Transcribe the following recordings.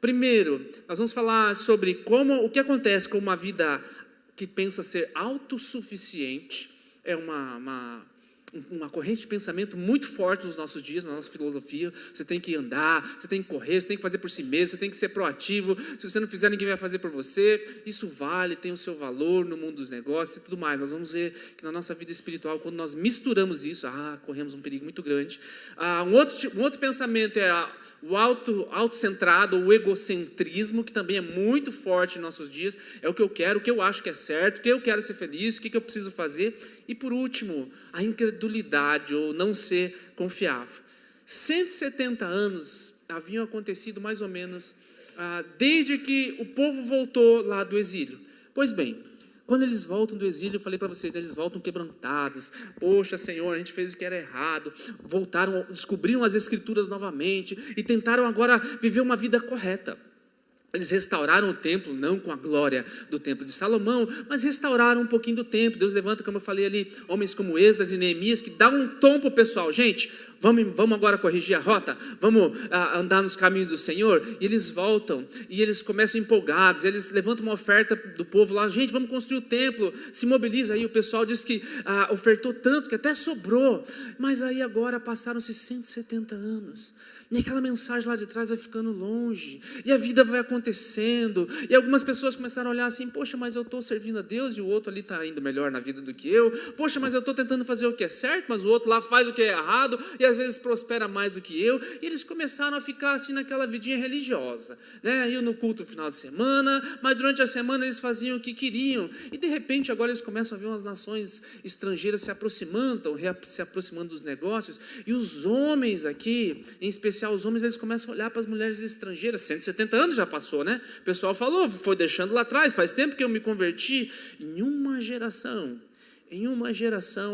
Primeiro, nós vamos falar sobre o que acontece com uma vida que pensa ser autossuficiente. É uma corrente de pensamento muito forte nos nossos dias, na nossa filosofia. Você tem que andar, você tem que correr, você tem que fazer por si mesmo, você tem que ser proativo. Se você não fizer, ninguém vai fazer por você. Isso vale, tem o seu valor no mundo dos negócios e tudo mais. Nós vamos ver que na nossa vida espiritual, quando nós misturamos isso, corremos um perigo muito grande. Um outro pensamento é o autocentrado, o egocentrismo, que também é muito forte em nossos dias. É o que eu quero, o que eu acho que é certo, o que eu quero ser feliz, o que eu preciso fazer. E por último, a incredulidade ou não ser confiável. 170 anos haviam acontecido mais ou menos desde que o povo voltou lá do exílio. Pois bem, quando eles voltam do exílio, eu falei para vocês, eles voltam quebrantados. Poxa, Senhor, a gente fez o que era errado. Voltaram, descobriram as Escrituras novamente e tentaram agora viver uma vida correta. Eles restauraram o templo, não com a glória do templo de Salomão, mas restauraram um pouquinho do templo. Deus levanta, como eu falei ali, homens como Esdras e Neemias, que dão um tom para o pessoal. Gente, vamos agora corrigir a rota, vamos andar nos caminhos do Senhor. E eles voltam, e eles começam empolgados, eles levantam uma oferta do povo lá. Gente, vamos construir o templo, se mobiliza aí. O pessoal diz que ofertou tanto, que até sobrou. Mas aí agora passaram-se 170 anos. E aquela mensagem lá de trás vai ficando longe, e a vida vai acontecendo, e algumas pessoas começaram a olhar assim, poxa, mas eu estou servindo a Deus, e o outro ali está indo melhor na vida do que eu, poxa, mas eu estou tentando fazer o que é certo, mas o outro lá faz o que é errado, e às vezes prospera mais do que eu, e eles começaram a ficar assim naquela vidinha religiosa, né? Iam no culto no final de semana, mas durante a semana eles faziam o que queriam, e de repente agora eles começam a ver umas nações estrangeiras se aproximando dos negócios, e os homens aqui, em especial os homens, eles começam a olhar para as mulheres estrangeiras. 170 anos já passou, né? O pessoal falou, foi deixando lá atrás, faz tempo que eu me converti. Em uma geração,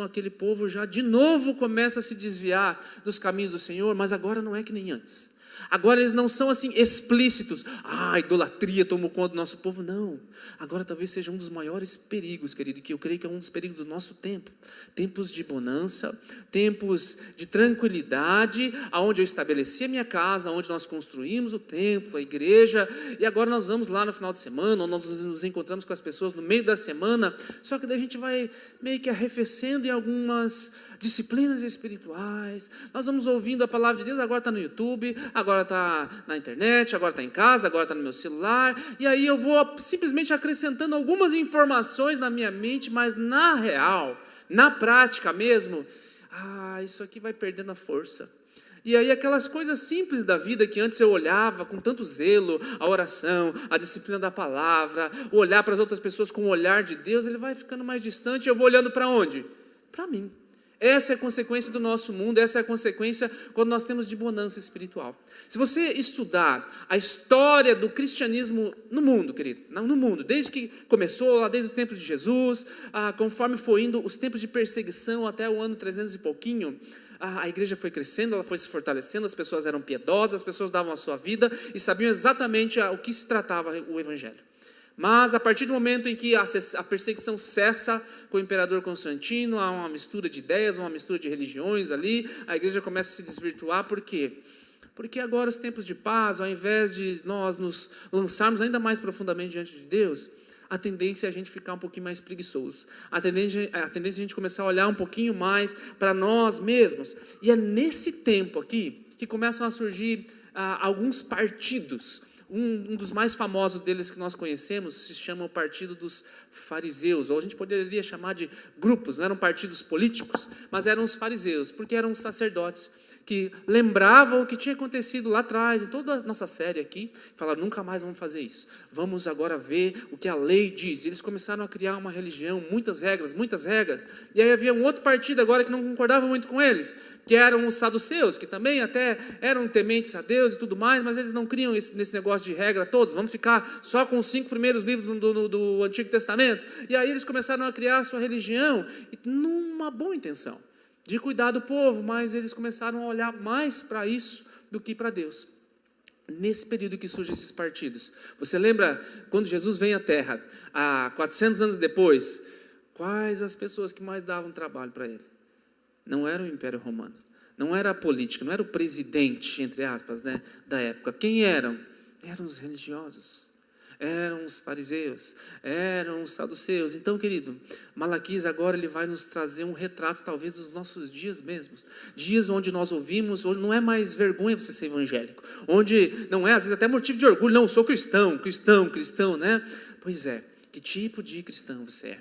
aquele povo já de novo começa a se desviar dos caminhos do Senhor, mas agora não é que nem antes. Agora eles não são assim explícitos, a idolatria tomou conta do nosso povo, não. Agora talvez seja um dos maiores perigos, querido, que eu creio que é um dos perigos do nosso tempo. Tempos de bonança, tempos de tranquilidade, aonde eu estabeleci a minha casa, onde nós construímos o templo, a igreja, e agora nós vamos lá no final de semana, ou nós nos encontramos com as pessoas no meio da semana, só que daí a gente vai meio que arrefecendo em algumas disciplinas espirituais, nós vamos ouvindo a palavra de Deus, agora está no YouTube, agora está na internet, agora está em casa, agora está no meu celular, e aí eu vou simplesmente acrescentando algumas informações na minha mente, mas na real, na prática mesmo, isso aqui vai perdendo a força. E aí aquelas coisas simples da vida que antes eu olhava com tanto zelo, a oração, a disciplina da palavra, o olhar para as outras pessoas com o olhar de Deus, ele vai ficando mais distante, e eu vou olhando para onde? Para mim. Essa é a consequência do nosso mundo, essa é a consequência quando nós temos de bonança espiritual. Se você estudar a história do cristianismo no mundo, querido, no mundo, desde que começou, lá desde o tempo de Jesus, conforme foi indo os tempos de perseguição até o ano 300 e pouquinho, a igreja foi crescendo, ela foi se fortalecendo, as pessoas eram piedosas, as pessoas davam a sua vida e sabiam exatamente o que se tratava o evangelho. Mas a partir do momento em que a perseguição cessa com o imperador Constantino, há uma mistura de ideias, uma mistura de religiões ali, a igreja começa a se desvirtuar. Por quê? Porque agora os tempos de paz, ao invés de nós nos lançarmos ainda mais profundamente diante de Deus, a tendência é a gente ficar um pouquinho mais preguiçoso. A tendência é a gente começar a olhar um pouquinho mais para nós mesmos. E é nesse tempo aqui que começam a surgir alguns partidos. Um dos mais famosos deles que nós conhecemos se chama o Partido dos Fariseus, ou a gente poderia chamar de grupos, não eram partidos políticos, mas eram os fariseus, porque eram sacerdotes que lembravam o que tinha acontecido lá atrás, em toda a nossa série aqui, falaram, nunca mais vamos fazer isso, vamos agora ver o que a lei diz. E eles começaram a criar uma religião, muitas regras, e aí havia um outro partido agora que não concordava muito com eles, que eram os saduceus, que também até eram tementes a Deus e tudo mais, mas eles não criam nesse negócio de regra todos, vamos ficar só com os 5 primeiros livros do Antigo Testamento. E aí eles começaram a criar a sua religião, numa boa intenção, de cuidar do povo, mas eles começaram a olhar mais para isso do que para Deus. Nesse período que surgem esses partidos, você lembra quando Jesus vem à Terra, há 400 anos depois, quais as pessoas que mais davam trabalho para ele? Não era o Império Romano, não era a política, não era o presidente, entre aspas, né, da época. Quem eram? Eram os religiosos, eram os fariseus, eram os saduceus. Então, querido, Malaquias agora ele vai nos trazer um retrato talvez dos nossos dias mesmos. Dias onde nós ouvimos, onde não é mais vergonha você ser evangélico. Onde não é, às vezes, até motivo de orgulho. Não, sou cristão, né? Pois é, que tipo de cristão você é?